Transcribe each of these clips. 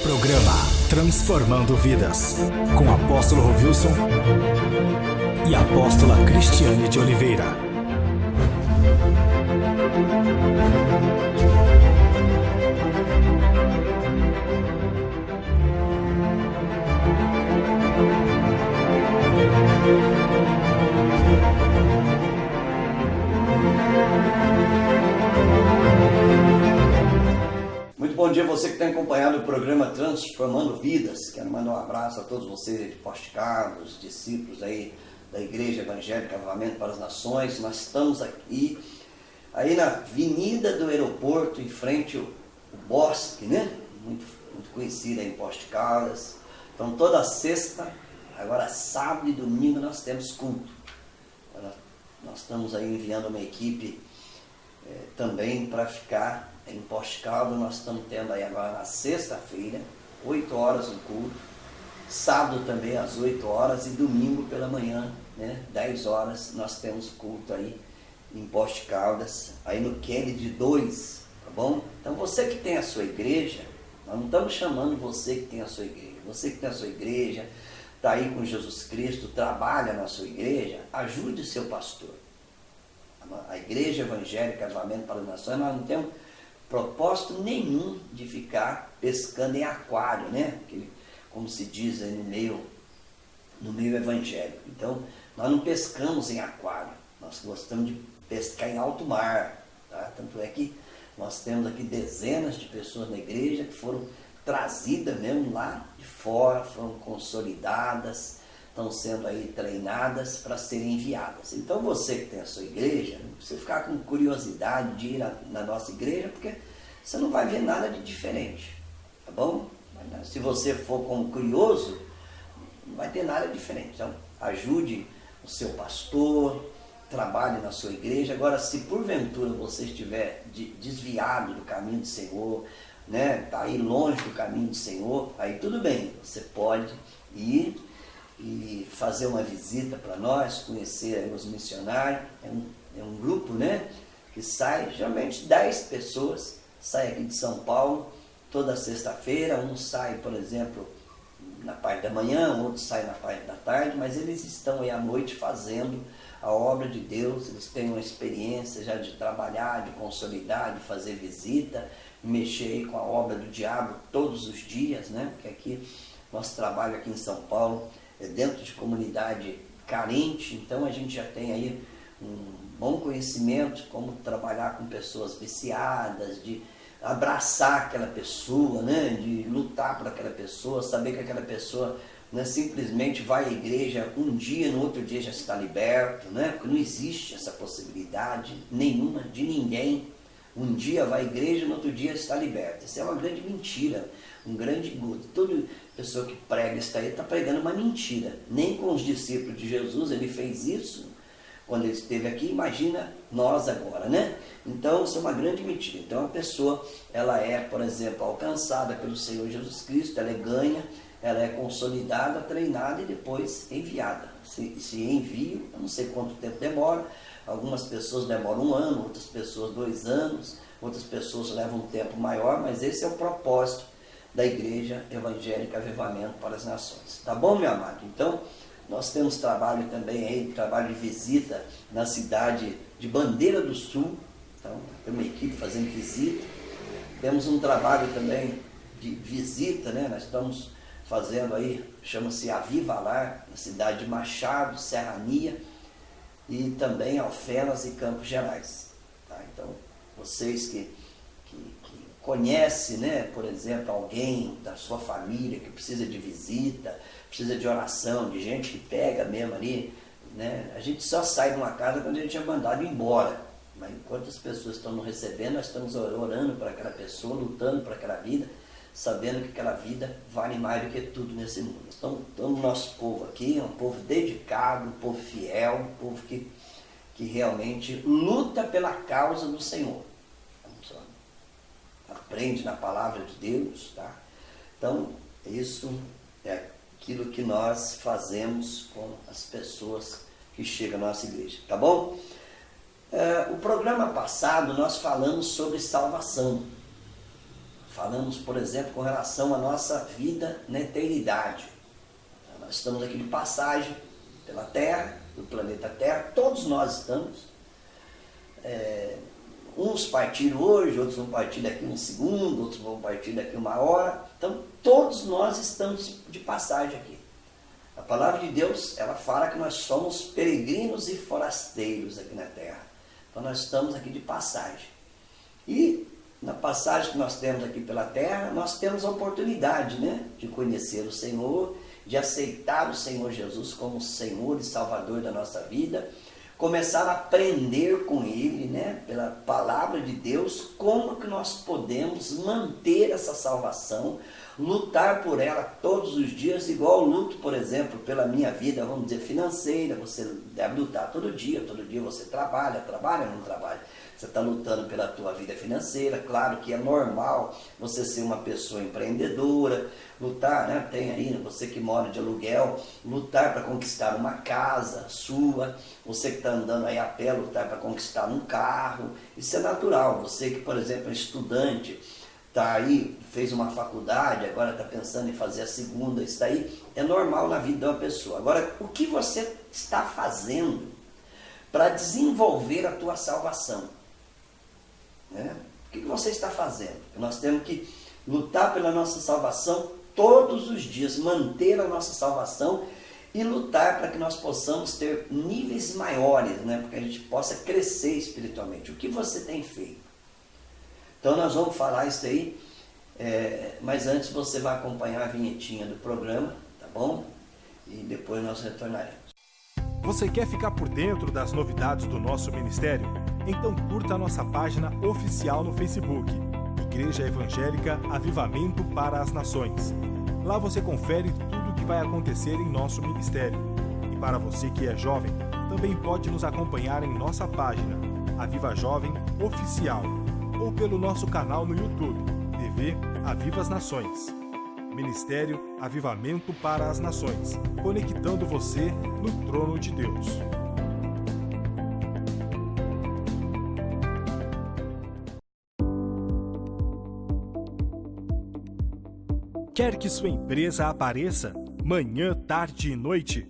Programa Transformando Vidas, com Apóstolo Rovilson e Apóstola Cristiane de Oliveira. Bom dia, você que está acompanhando o programa Transformando Vidas. Quero mandar um abraço a todos vocês de Poste Carlos, discípulos aí da Igreja Evangélica Avivamento para as Nações. Nós estamos aqui aí na Avenida do Aeroporto, em frente ao Bosque, né? Muito conhecida aí em Poste Carlos. Então toda sexta, agora sábado e domingo nós temos culto. Nós estamos aí enviando uma equipe também para ficar em Poste Caldas. Nós estamos tendo aí agora na sexta-feira, 8 horas um culto, sábado também às 8 horas e domingo pela manhã, né, 10 horas, nós temos culto aí em Poste Caldas, aí no Kennedy 2, tá bom? Então você que tem a sua igreja, nós não estamos chamando você que tem a sua igreja, você que tem a sua igreja, está aí com Jesus Cristo, trabalha na sua igreja, ajude o seu pastor. A Igreja Evangélica Avivamento para as Nações, nós não temos propósito nenhum de ficar pescando em aquário, né? Como se diz aí no meio evangélico. Então, nós não pescamos em aquário, nós gostamos de pescar em alto mar, tá? Tanto é que nós temos aqui dezenas de pessoas na igreja que foram trazidas mesmo lá de fora, foram consolidadas, estão sendo aí treinadas para serem enviadas. Então você que tem a sua igreja, não precisa ficar com curiosidade de ir na nossa igreja, porque você não vai ver nada de diferente, tá bom? Mas, se você for como curioso, não vai ter nada diferente. Então ajude o seu pastor, trabalhe na sua igreja. Agora, se porventura você estiver desviado do caminho do Senhor, né, tá aí longe do caminho do Senhor, aí tudo bem, você pode ir e fazer uma visita para nós, conhecer os missionários. É um grupo, né, que sai, geralmente 10 pessoas, sai aqui de São Paulo toda sexta-feira. Um sai, por exemplo, na parte da manhã, outro sai na parte da tarde, mas eles estão aí à noite fazendo a obra de Deus. Eles têm uma experiência já de trabalhar, de consolidar, de fazer visita, mexer aí com a obra do diabo todos os dias, né, porque aqui, nosso trabalho aqui em São Paulo é dentro de comunidade carente, então a gente já tem aí um bom conhecimento de como trabalhar com pessoas viciadas, de abraçar aquela pessoa, né, de lutar por aquela pessoa, saber que aquela pessoa não é simplesmente vai à igreja um dia, no outro dia já está liberto, né, porque não existe essa possibilidade nenhuma de ninguém. Um dia vai à igreja, no outro dia está liberto. Isso é uma grande mentira, um grande engano. Toda pessoa que prega isso aí está pregando uma mentira. Nem com os discípulos de Jesus ele fez isso quando ele esteve aqui. Imagina nós agora, né? Então isso é uma grande mentira. Então a pessoa, ela é, por exemplo, alcançada pelo Senhor Jesus Cristo, ela é ganha, ela é consolidada, treinada e depois enviada. Se envio, eu não sei quanto tempo demora. Algumas pessoas demoram 1 ano, outras pessoas 2 anos, outras pessoas levam um tempo maior, mas esse é o propósito da Igreja Evangélica Avivamento para as Nações. Tá bom, meu amado? Então, nós temos trabalho também aí, trabalho de visita na cidade de Bandeira do Sul. Então, tem uma equipe fazendo visita. Temos um trabalho também de visita, né? Nós estamos fazendo aí, chama-se Avivalar, na cidade de Machado, Serrania, e também Alfenas e Campos Gerais. Tá? Então, vocês que conhecem, né, por exemplo, alguém da sua família que precisa de visita, precisa de oração, de gente que pega mesmo ali, né? A gente só sai de uma casa quando a gente é mandado embora. Mas enquanto as pessoas estão nos recebendo, nós estamos orando por aquela pessoa, lutando por aquela vida, sabendo que aquela vida vale mais do que tudo nesse mundo. Então, o nosso povo aqui é um povo dedicado, um povo fiel, um povo que realmente luta pela causa do Senhor. Então, aprende na palavra de Deus, tá? Então, isso é aquilo que nós fazemos com as pessoas que chegam à nossa igreja, tá bom? O programa passado nós falamos sobre salvação. falamos, por exemplo, com relação à nossa vida na eternidade. Nós estamos aqui de passagem pela Terra, do planeta Terra, todos nós estamos. Uns partiram hoje, outros vão partir daqui um segundo, outros vão partir daqui uma hora. Então, todos nós estamos de passagem aqui. A palavra de Deus, ela fala que nós somos peregrinos e forasteiros aqui na Terra. Então, nós estamos aqui de passagem. E, na passagem que nós temos aqui pela Terra, nós temos a oportunidade, né, de conhecer o Senhor, de aceitar o Senhor Jesus como Senhor e Salvador da nossa vida, começar a aprender com Ele, né, pela palavra de Deus, como que nós podemos manter essa salvação, lutar por ela todos os dias, igual eu luto, por exemplo, pela minha vida, vamos dizer, financeira. Você deve lutar todo dia você trabalha ou não trabalha? Você está lutando pela tua vida financeira. Claro que é normal você ser uma pessoa empreendedora, lutar, né? Tem aí, você que mora de aluguel, lutar para conquistar uma casa sua, você que está andando aí a pé, lutar para conquistar um carro. Isso é natural. Você que, por exemplo, é estudante, está aí, fez uma faculdade, agora está pensando em fazer a segunda, isso daí é normal na vida de uma pessoa. Agora, o que você está fazendo para desenvolver a tua salvação? Né? O que você está fazendo? Nós temos que lutar pela nossa salvação todos os dias, manter a nossa salvação e lutar para que nós possamos ter níveis maiores, né? Para que a gente possa crescer espiritualmente. O que você tem feito? Então nós vamos falar isso aí, mas antes você vai acompanhar a vinhetinha do programa, tá bom? E depois nós retornaremos. Você quer ficar por dentro das novidades do nosso ministério? Então curta a nossa página oficial no Facebook, Igreja Evangélica Avivamento para as Nações. Lá você confere tudo o que vai acontecer em nosso ministério. E para você que é jovem, também pode nos acompanhar em nossa página, Aviva Jovem Oficial, ou pelo nosso canal no YouTube, TV Aviva as Nações. Ministério Avivamento para as Nações, conectando você no trono de Deus. Quer que sua empresa apareça manhã, tarde e noite?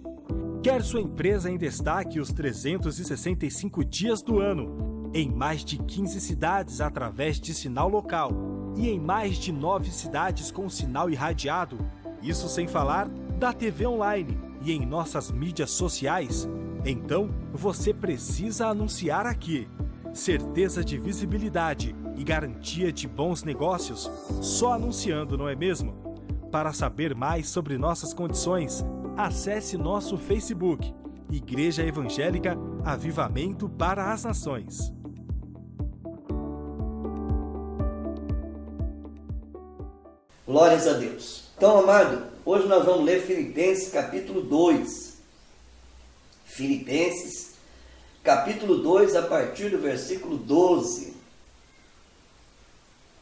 Quer sua empresa em destaque os 365 dias do ano, em mais de 15 cidades através de sinal local e em mais de 9 cidades com sinal irradiado? Isso sem falar da TV online e em nossas mídias sociais? Então, você precisa anunciar aqui. Certeza de visibilidade e garantia de bons negócios, só anunciando, não é mesmo? Para saber mais sobre nossas condições, acesse nosso Facebook, Igreja Evangélica Avivamento para as Nações. Glórias a Deus. Então, amado, hoje nós vamos ler Filipenses capítulo 2. Filipenses capítulo 2, a partir do versículo 12.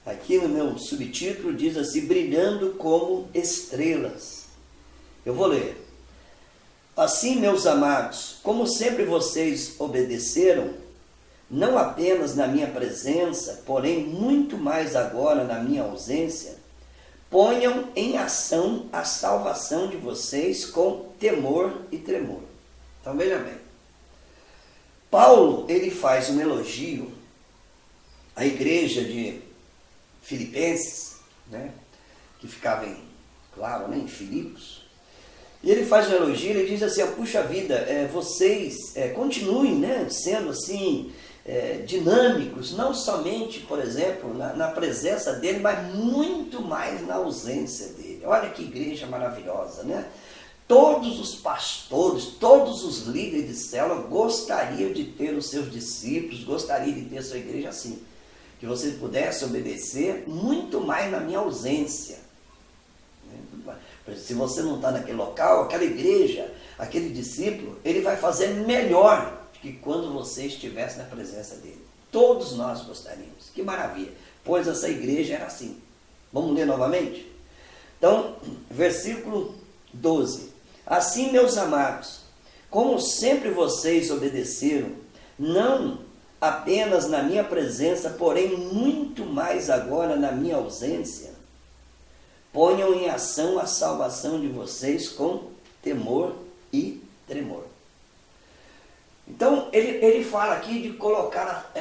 Aqui no meu subtítulo diz assim: brilhando como estrelas. Eu vou ler. Assim, meus amados, como sempre vocês obedeceram, não apenas na minha presença, porém muito mais agora na minha ausência, ponham em ação a salvação de vocês com temor e tremor. Então veja bem, Paulo, ele faz um elogio à igreja de Filipenses, né, que ficava em Filipos, e ele faz um elogio, ele diz assim: puxa vida, vocês continuem, né, sendo assim, dinâmicos, não somente, por exemplo, na presença dele, mas muito mais na ausência dele. Olha que igreja maravilhosa, né? Todos os pastores, todos os líderes de célula gostariam de ter os seus discípulos, gostariam de ter a sua igreja assim. Que você pudesse obedecer muito mais na minha ausência. Se você não está naquele local, aquela igreja, aquele discípulo, ele vai fazer melhor que quando você estivesse na presença dele. Todos nós gostaríamos. Que maravilha. Pois essa igreja era assim. Vamos ler novamente? Então, versículo 12. Assim, meus amados, como sempre vocês obedeceram, não apenas na minha presença, porém muito mais agora na minha ausência. Ponham em ação a salvação de vocês com temor e tremor. Então, ele fala aqui de colocar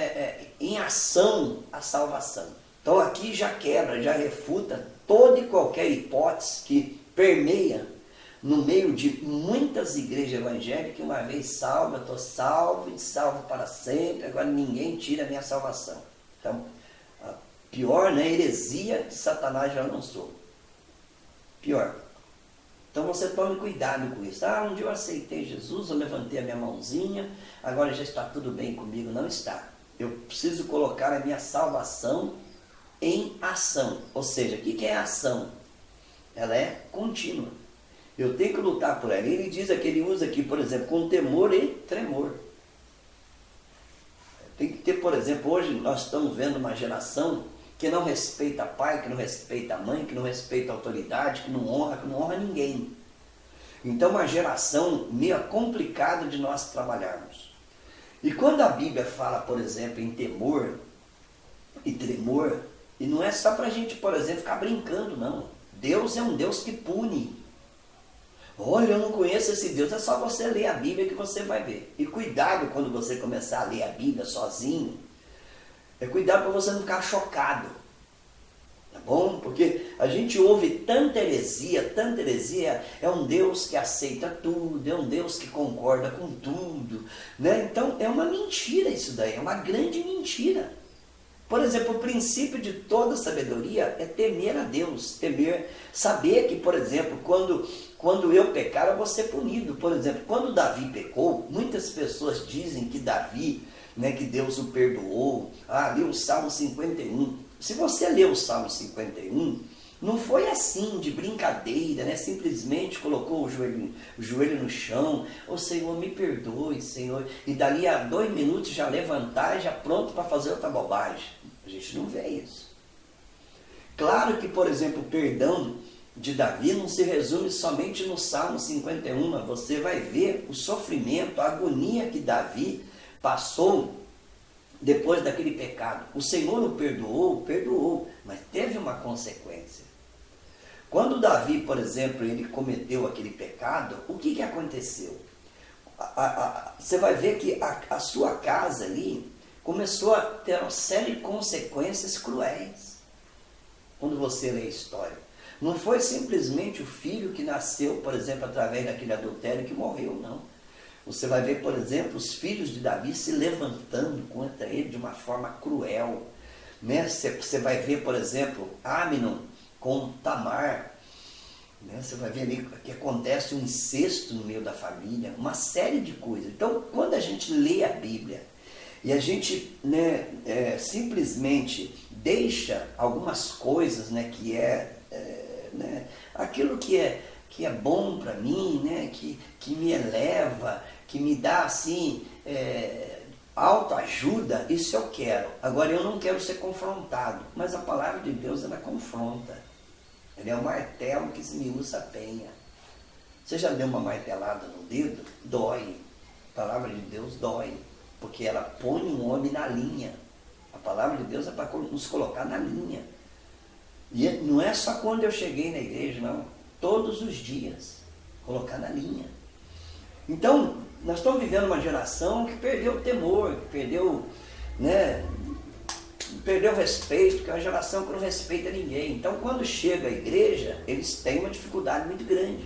em ação a salvação. Então, aqui já quebra, já refuta toda e qualquer hipótese que permeia no meio de muitas igrejas evangélicas, que uma vez salvo, eu estou salvo e salvo para sempre, agora ninguém tira a minha salvação. Então, a pior, né, heresia que Satanás já lançou. Pior. Então você tome cuidado com isso. Um dia eu aceitei Jesus, eu levantei a minha mãozinha, agora já está tudo bem comigo. Não está. Eu preciso colocar a minha salvação em ação. Ou seja, o que é ação? Ela é contínua. Eu tenho que lutar por ela. Ele diz aqui, ele usa aqui, por exemplo, com temor e tremor. Tem que ter, por exemplo, hoje nós estamos vendo uma geração que não respeita pai, que não respeita mãe, que não respeita autoridade, que não honra ninguém. Então, uma geração meio complicada de nós trabalharmos. E quando a Bíblia fala, por exemplo, em temor e tremor, e não é só para a gente, por exemplo, ficar brincando, não. Deus é um Deus que pune. Olha, eu não conheço esse Deus, é só você ler a Bíblia que você vai ver. E cuidado quando você começar a ler a Bíblia sozinho, cuidado para você não ficar chocado, tá bom? Porque a gente ouve tanta heresia, é um Deus que aceita tudo, é um Deus que concorda com tudo, né? Então é uma mentira isso daí, é uma grande mentira. Por exemplo, o princípio de toda sabedoria é temer a Deus, saber que, por exemplo, quando eu pecar, eu vou ser punido. Por exemplo, quando Davi pecou, muitas pessoas dizem que Davi, né, que Deus o perdoou. Ali o Salmo 51. Se você ler o Salmo 51, não foi assim, de brincadeira, né? Simplesmente colocou o joelho no chão. Ô Senhor, me perdoe, Senhor. E dali a 2 minutos já levantar, já pronto para fazer outra bobagem. A gente não vê isso. Claro que, por exemplo, o perdão de Davi não se resume somente no Salmo 51. Você vai ver o sofrimento, a agonia que Davi passou depois daquele pecado. O Senhor o perdoou, mas teve uma consequência. Quando Davi, por exemplo, ele cometeu aquele pecado, o que aconteceu? Você vai ver que a sua casa ali começou a ter uma série de consequências cruéis. Quando você lê a história. Não foi simplesmente o filho que nasceu, por exemplo, através daquele adultério que morreu, não. Você vai ver, por exemplo, os filhos de Davi se levantando contra ele de uma forma cruel, né? Você vai ver, por exemplo, Amnon com Tamar, né? Você vai ver ali que acontece um incesto no meio da família, uma série de coisas. Então, quando a gente lê a Bíblia e a gente, né, simplesmente deixa algumas coisas, né, né, aquilo que é bom para mim, né, que me eleva, que me dá assim, autoajuda, isso eu quero. Agora eu não quero ser confrontado, mas a palavra de Deus ela confronta. Ela é um martelo que esmiuça a penha. Você já deu uma martelada no dedo? Dói. A palavra de Deus dói, porque ela põe um homem na linha. A palavra de Deus é para nos colocar na linha. E não é só quando eu cheguei na igreja, não. Todos os dias. Colocar na linha. Então, nós estamos vivendo uma geração que perdeu o temor, que perdeu, né, perdeu o respeito, que é uma geração que não respeita ninguém. Então, quando chega a igreja, eles têm uma dificuldade muito grande.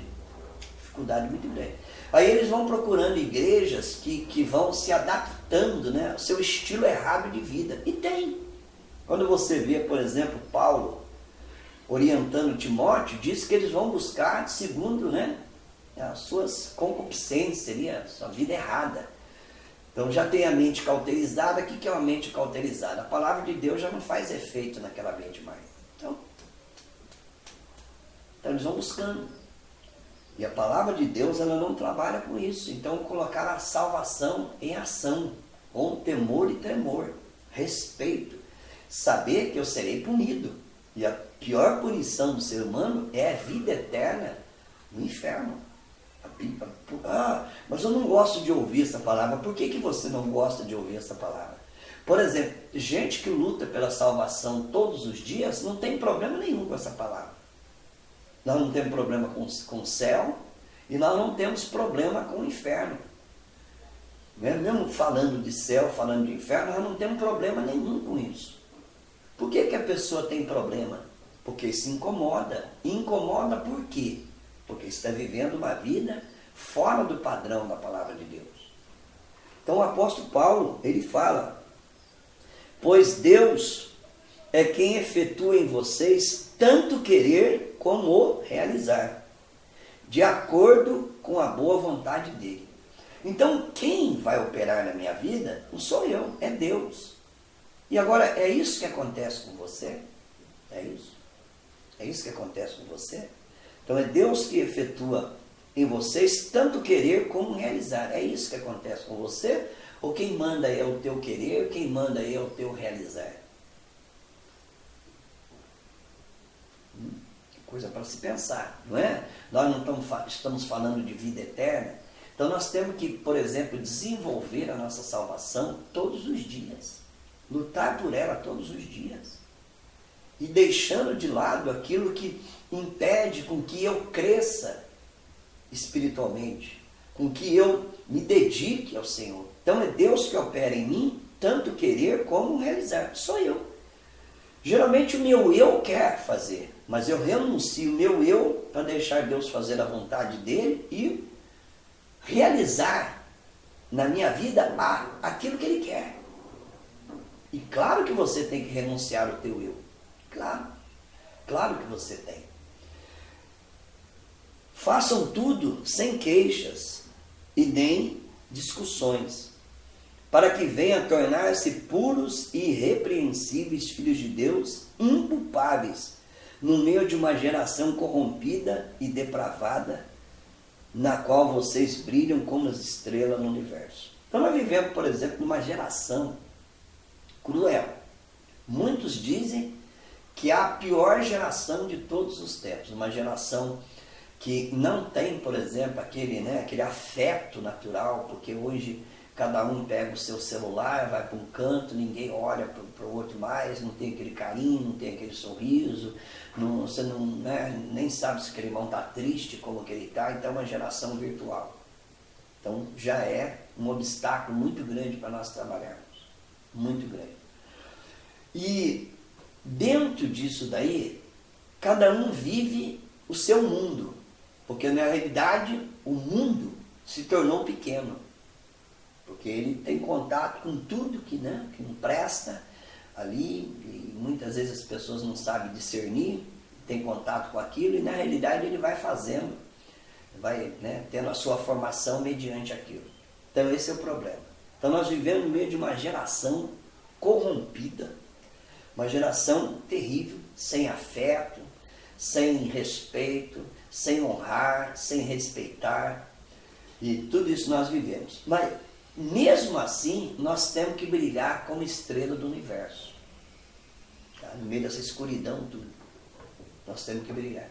Aí eles vão procurando igrejas que vão se adaptando, né, ao seu estilo errado de vida. E tem. Quando você vê, por exemplo, Paulo orientando Timóteo, diz que eles vão buscar segundo, né, as suas concupiscências, a sua vida errada. Então já tem a mente cauterizada. O que é uma mente cauterizada? A palavra de Deus já não faz efeito naquela mente mais. Então eles vão buscando. E a palavra de Deus ela não trabalha com isso. Então colocar a salvação em ação, com temor e tremor, respeito, saber que eu serei punido. E a pior punição do ser humano é a vida eterna no inferno. Mas eu não gosto de ouvir essa palavra. Por que você não gosta de ouvir essa palavra? Por exemplo, gente que luta pela salvação todos os dias não tem problema nenhum com essa palavra. Nós não temos problema com o céu e nós não temos problema com o inferno. Mesmo falando de céu, falando de inferno, nós não temos problema nenhum com isso. Por que a pessoa tem problema? Porque se incomoda. E incomoda por quê? Porque está vivendo uma vida fora do padrão da palavra de Deus. Então o apóstolo Paulo, ele fala: pois Deus é quem efetua em vocês tanto querer como o realizar, de acordo com a boa vontade dele. Então quem vai operar na minha vida não sou eu, é Deus. E agora, é isso que acontece com você? É isso? É isso que acontece com você? Então é Deus que efetua em vocês tanto querer como realizar. É isso que acontece com você? Ou quem manda é o teu querer, quem manda é o teu realizar? Coisa para se pensar, não é? Nós não estamos falando de vida eterna. Então nós temos que, por exemplo, desenvolver a nossa salvação todos os dias. Lutar por ela todos os dias. E deixando de lado aquilo que impede com que eu cresça espiritualmente, com que eu me dedique ao Senhor. Então é Deus que opera em mim, tanto querer como realizar. Sou eu. Geralmente o meu eu quer fazer, mas eu renuncio o meu eu para deixar Deus fazer a vontade dele e realizar na minha vida aquilo que ele quer. E claro que você tem que renunciar ao teu eu. Claro que você tem. Façam tudo sem queixas e nem discussões, para que venham a tornar-se puros e irrepreensíveis filhos de Deus, inculpáveis, no meio de uma geração corrompida e depravada, na qual vocês brilham como as estrelas no universo. Então nós vivemos, por exemplo, numa geração cruel. Muitos dizem que é a pior geração de todos os tempos, uma geração que não tem, por exemplo, aquele afeto natural, porque hoje cada um pega o seu celular, vai para um canto, ninguém olha para o outro mais, não tem aquele carinho, não tem aquele sorriso, você nem sabe se aquele irmão está triste, como que ele está, então é uma geração virtual. Então já é um obstáculo muito grande para nós trabalharmos, muito grande. E dentro disso daí, cada um vive o seu mundo, porque na realidade o mundo se tornou pequeno, porque ele tem contato com tudo que não presta ali, e muitas vezes as pessoas não sabem discernir, tem contato com aquilo, e na realidade ele vai fazendo, vai tendo a sua formação mediante aquilo. Então esse é o problema. Então nós vivemos no meio de uma geração corrompida, uma geração terrível, sem afeto, sem respeito, sem honrar, sem respeitar, e tudo isso nós vivemos. Mas mesmo assim, nós temos que brilhar como estrela do universo. Tá? No meio dessa escuridão tudo, nós temos que brilhar.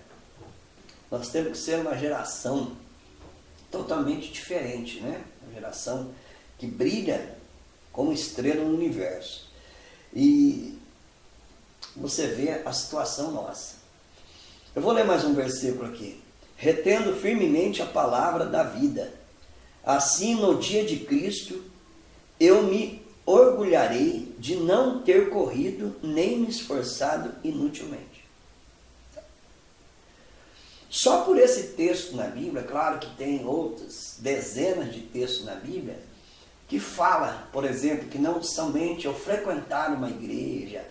Nós temos que ser uma geração totalmente diferente, né? Uma geração que brilha como estrela no universo. E você vê a situação nossa. Eu vou ler mais um versículo aqui. Retendo firmemente a palavra da vida, assim no dia de Cristo eu me orgulharei de não ter corrido nem me esforçado inutilmente. Só por esse texto na Bíblia, claro que tem outras dezenas de textos na Bíblia, que fala, por exemplo, que não somente eu frequentar uma igreja,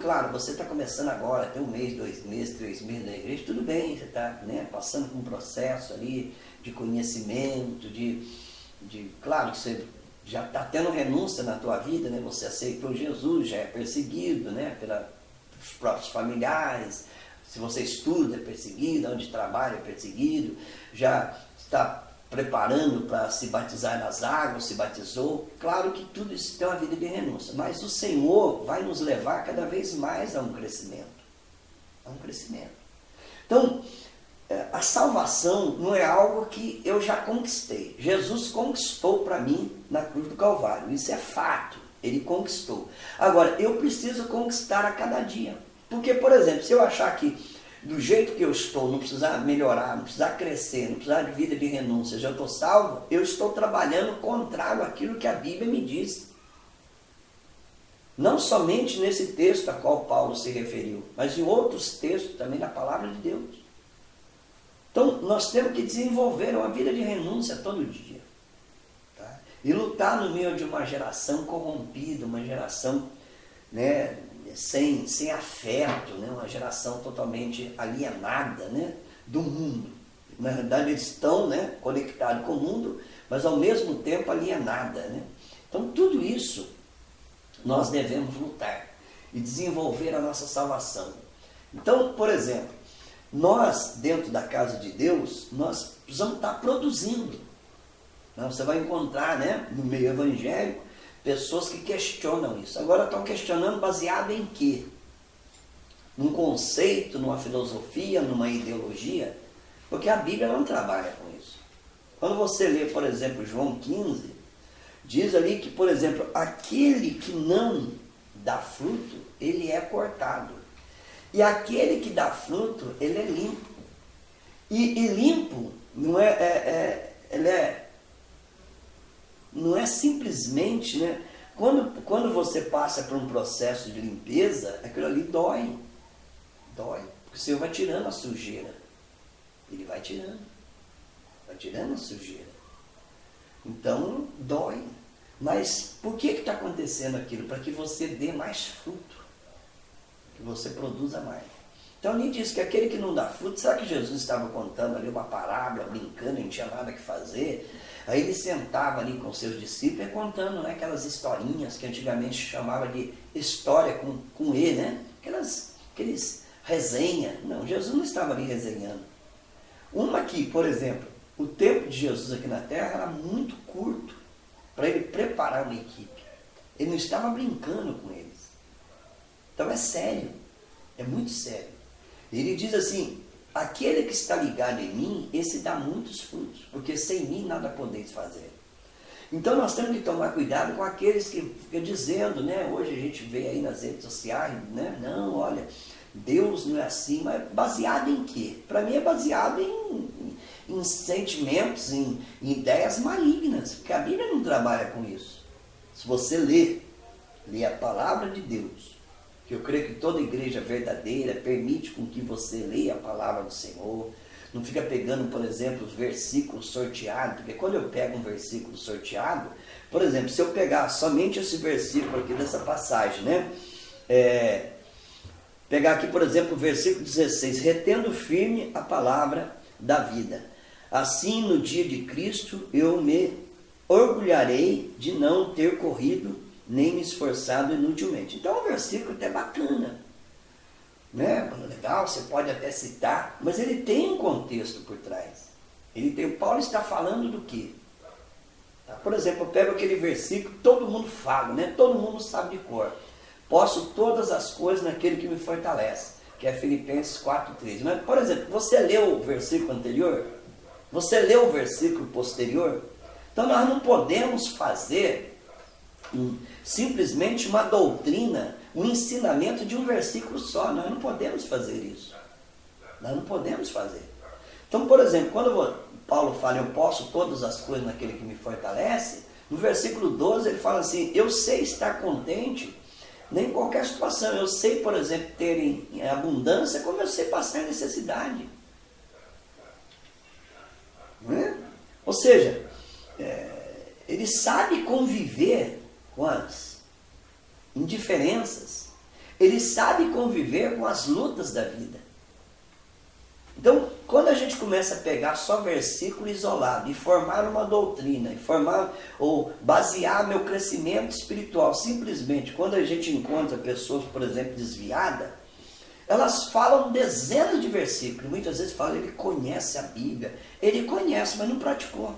claro, você está começando agora, tem 1 mês, 2 meses, 3 meses na igreja, tudo bem, você está passando por um processo ali de conhecimento, claro que você já está tendo renúncia na tua vida, você aceitou Jesus, já é perseguido, pelos próprios familiares, se você estuda é perseguido, onde trabalha é perseguido, já está preparando para se batizar nas águas, se batizou. Claro que tudo isso tem uma vida de renúncia, mas o Senhor vai nos levar cada vez mais a um crescimento. Então, a salvação não é algo que eu já conquistei. Jesus conquistou para mim na cruz do Calvário, isso é fato. Ele conquistou. Agora, eu preciso conquistar a cada dia. Porque, por exemplo, se eu achar que do jeito que eu estou, não precisar melhorar, não precisar crescer, não precisar de vida de renúncia, já estou salvo, eu estou trabalhando contrário àquilo que a Bíblia me diz. Não somente nesse texto a qual Paulo se referiu, mas em outros textos também na palavra de Deus. Então, nós temos que desenvolver uma vida de renúncia todo dia. Tá? E lutar no meio de uma geração corrompida, uma geração, né, sem afeto, né, uma geração totalmente alienada, né, do mundo. Na verdade, eles estão, né, conectados com o mundo, mas ao mesmo tempo alienada. Né? Então, tudo isso nós devemos lutar e desenvolver a nossa salvação. Então, por exemplo, nós, dentro da casa de Deus, nós precisamos estar produzindo. Você vai encontrar, né, no meio evangélico pessoas que questionam isso. Agora estão questionando baseado em quê? Num conceito, numa filosofia, numa ideologia? Porque a Bíblia não trabalha com isso. Quando você lê, por exemplo, João 15, diz ali que, por exemplo, aquele que não dá fruto, ele é cortado. E aquele que dá fruto, ele é limpo. E limpo não não é simplesmente, né? Quando você passa por um processo de limpeza, aquilo ali dói. Dói. Porque o Senhor vai tirando a sujeira. Ele vai tirando. Vai tirando a sujeira. Então, dói. Mas por que está acontecendo aquilo? Para que você dê mais fruto. Que você produza mais. Então, ali diz que aquele que não dá fruto, será que Jesus estava contando ali uma parábola, brincando, não tinha nada que fazer? Aí ele sentava ali com seus discípulos e contando, né, aquelas historinhas que antigamente chamava de história com E, né? Aqueles resenha. Não, Jesus não estava ali resenhando. Uma que, por exemplo, o tempo de Jesus aqui na Terra era muito curto para ele preparar uma equipe. Ele não estava brincando com eles. Então é sério, é muito sério. Ele diz assim, aquele que está ligado em mim, esse dá muitos frutos, porque sem mim nada podeis fazer. Então nós temos que tomar cuidado com aqueles que ficam dizendo, né? Hoje a gente vê aí nas redes sociais, né? Não, olha, Deus não é assim, mas baseado em quê? Para mim é baseado em sentimentos, em ideias malignas, porque a Bíblia não trabalha com isso. Se você lê a palavra de Deus, que eu creio que toda igreja verdadeira permite com que você leia a palavra do Senhor, não fica pegando, por exemplo, os versículos sorteados, porque quando eu pego um versículo sorteado, por exemplo, se eu pegar somente esse versículo aqui dessa passagem, né? Pegar aqui, por exemplo, o versículo 16, retendo firme a palavra da vida. Assim, no dia de Cristo, eu me orgulharei de não ter corrido nem me esforçado inutilmente. Então, é um versículo até bacana, né? Legal, você pode até citar, mas ele tem um contexto por trás. O Paulo está falando do quê? Tá? Por exemplo, eu pego aquele versículo, todo mundo fala, né? Todo mundo sabe de cor. Posso todas as coisas naquele que me fortalece, que é Filipenses 4,13. Mas, por exemplo, você leu o versículo anterior? Você leu o versículo posterior? Então, nós não podemos fazer simplesmente uma doutrina, um ensinamento de um versículo só. Nós não podemos fazer isso. Nós não podemos fazer. Então, por exemplo, quando Paulo fala, eu posso todas as coisas naquele que me fortalece, no versículo 12 ele fala assim, eu sei estar contente nem em qualquer situação. Eu sei, por exemplo, ter em abundância, como eu sei passar necessidade. Não é? Ou seja, ele sabe conviver com as indiferenças, ele sabe conviver com as lutas da vida. Então, quando a gente começa a pegar só versículo isolado e formar uma doutrina, ou basear meu crescimento espiritual, simplesmente quando a gente encontra pessoas, por exemplo, desviadas, elas falam dezenas de versículos, muitas vezes falam, ele conhece a Bíblia, ele conhece, mas não praticou.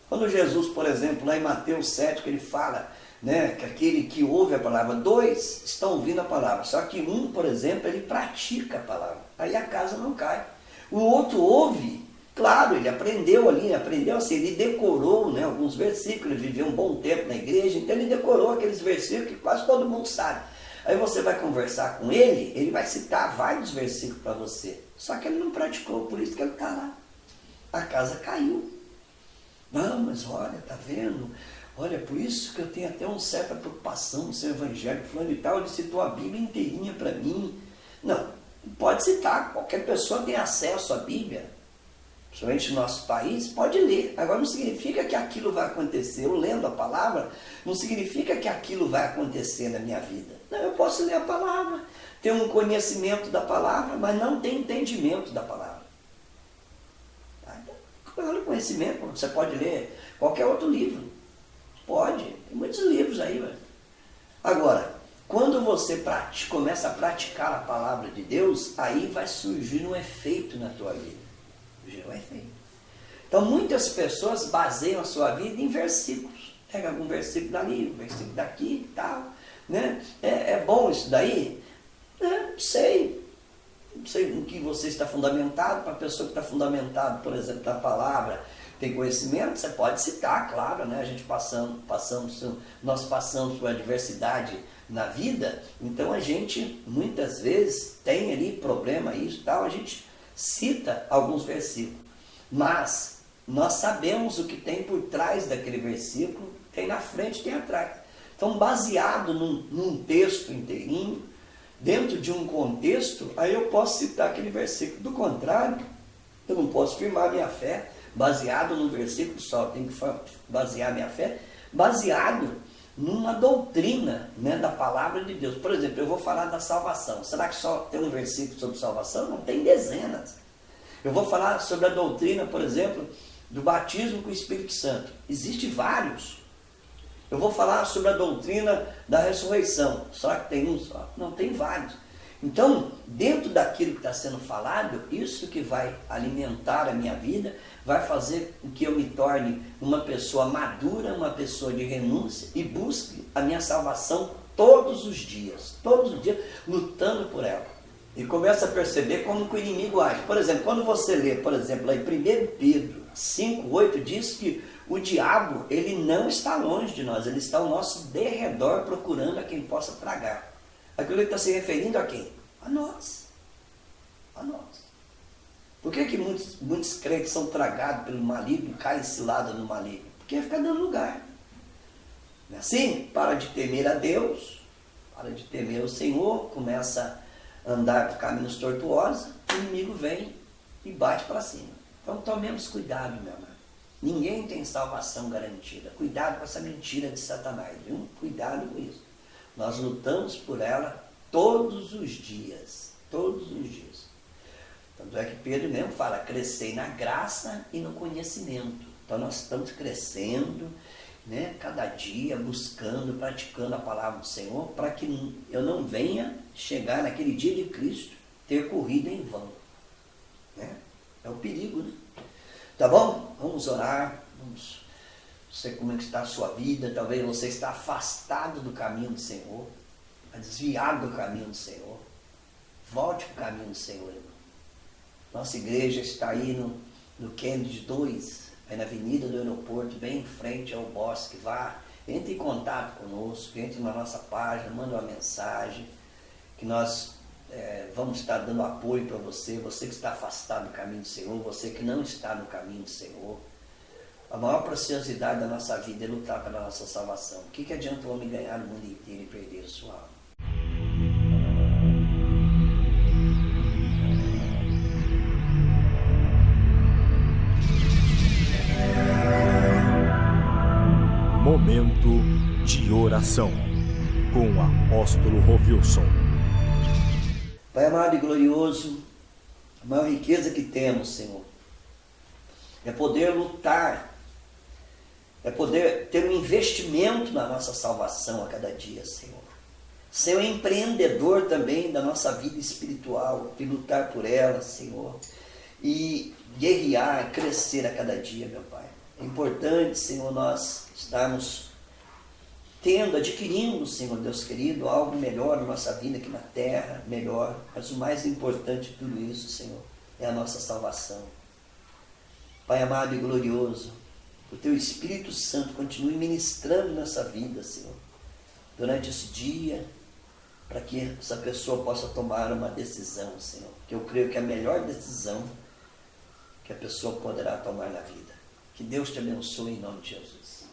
Quando Jesus, por exemplo, lá em Mateus 7, que ele fala, né, que aquele que ouve a palavra, 2 estão ouvindo a palavra, só que um, por exemplo, ele pratica a palavra, aí a casa não cai. O outro ouve, Claro, ele aprendeu ali, aprendeu assim, ele decorou, né, alguns versículos, ele viveu um bom tempo na igreja, então ele decorou aqueles versículos que quase todo mundo sabe. Aí você vai conversar com ele vai citar vários versículos para você. Só que ele não praticou, por isso que ele está lá. A casa caiu. Não, mas olha, tá vendo? Olha, por isso que eu tenho até uma certa preocupação no seu evangelho, fulano e tal, ele citou a Bíblia inteirinha para mim. Não, pode citar, qualquer pessoa tem acesso à Bíblia, principalmente no nosso país, pode ler. Agora não significa que aquilo vai acontecer. Eu lendo a palavra, não significa que aquilo vai acontecer na minha vida. Não, eu posso ler a palavra, ter um conhecimento da palavra, mas não ter entendimento da palavra. Olha o conhecimento, você pode ler qualquer outro livro. Pode, tem muitos livros aí. Velho. Agora, quando você começa a praticar a palavra de Deus, aí vai surgir um efeito na tua vida. Surgir um efeito. Então, muitas pessoas baseiam a sua vida em versículos. Pega algum versículo dali, um versículo daqui e tal. Né? É bom isso daí? Não sei. Não sei no que você está fundamentado. Para a pessoa que está fundamentado, por exemplo, na palavra, tem conhecimento, você pode citar, claro, né? A gente nós passamos por adversidade na vida, então a gente muitas vezes tem ali problema, isso e tal, a gente cita alguns versículos, mas nós sabemos o que tem por trás daquele versículo, tem na frente, tem atrás. Então, baseado num texto inteirinho, dentro de um contexto, aí eu posso citar aquele versículo. Do contrário, eu não posso firmar minha fé baseado num versículo só, eu tenho que basear minha fé baseado numa doutrina, né, da palavra de Deus. Por exemplo, eu vou falar da salvação. Será que só tem um versículo sobre salvação? Não, tem dezenas. Eu vou falar sobre a doutrina, por exemplo, do batismo com o Espírito Santo. Existem vários. Eu vou falar sobre a doutrina da ressurreição. Será que tem um só? Não, tem vários. Então, dentro daquilo que está sendo falado, isso que vai alimentar a minha vida, vai fazer com que eu me torne uma pessoa madura, uma pessoa de renúncia e busque a minha salvação todos os dias, lutando por ela. E começa a perceber como que o inimigo age. Por exemplo, quando você lê, por exemplo, lá em 1 Pedro 5:8, diz que o diabo, ele não está longe de nós, ele está ao nosso derredor procurando a quem possa tragar. Aquilo está se referindo a quem? A nós. A nós. Por que muitos crentes são tragados pelo maligno, caem cilados no maligno? Porque fica dando lugar. Não é assim? Para de temer a Deus, para de temer o Senhor, começa a andar por caminhos tortuosos, o inimigo vem e bate para cima. Então tomemos cuidado, meu amado. Ninguém tem salvação garantida. Cuidado com essa mentira de Satanás, viu? Cuidado com isso. Nós lutamos por ela todos os dias. Todos os dias. Tanto é que Pedro mesmo fala, crescei na graça e no conhecimento. Então nós estamos crescendo, né, cada dia, buscando, praticando a palavra do Senhor, para que eu não venha chegar naquele dia de Cristo, ter corrido em vão. Né? É o perigo, né? Tá bom? Vamos orar, não sei como é que está a sua vida, talvez você está afastado do caminho do Senhor, desviado do caminho do Senhor. Volte para o caminho do Senhor, irmão. Nossa igreja está aí no Kennedy 2, aí na Avenida do Aeroporto, bem em frente ao bosque. Vá, entre em contato conosco, entre na nossa página, manda uma mensagem, que nós vamos estar dando apoio para você, você que está afastado do caminho do Senhor, você que não está no caminho do Senhor. A maior preciosidade da nossa vida é lutar pela nossa salvação. O que adianta o homem ganhar o mundo inteiro e perder a sua alma? Momento de oração com o apóstolo Rovilson. Pai amado e glorioso, a maior riqueza que temos, Senhor, é poder lutar, é poder ter um investimento na nossa salvação a cada dia, Senhor. Ser um empreendedor também da nossa vida espiritual e lutar por ela, Senhor. E guerrear, crescer a cada dia, meu Pai. É importante, Senhor, nós estarmos adquirindo, Senhor Deus querido, algo melhor na nossa vida aqui na terra, melhor. Mas o mais importante de tudo isso, Senhor, é a nossa salvação. Pai amado e glorioso, o Teu Espírito Santo continue ministrando nessa vida, Senhor, durante esse dia, para que essa pessoa possa tomar uma decisão, Senhor, que eu creio que é a melhor decisão que a pessoa poderá tomar na vida. Que Deus te abençoe em nome de Jesus.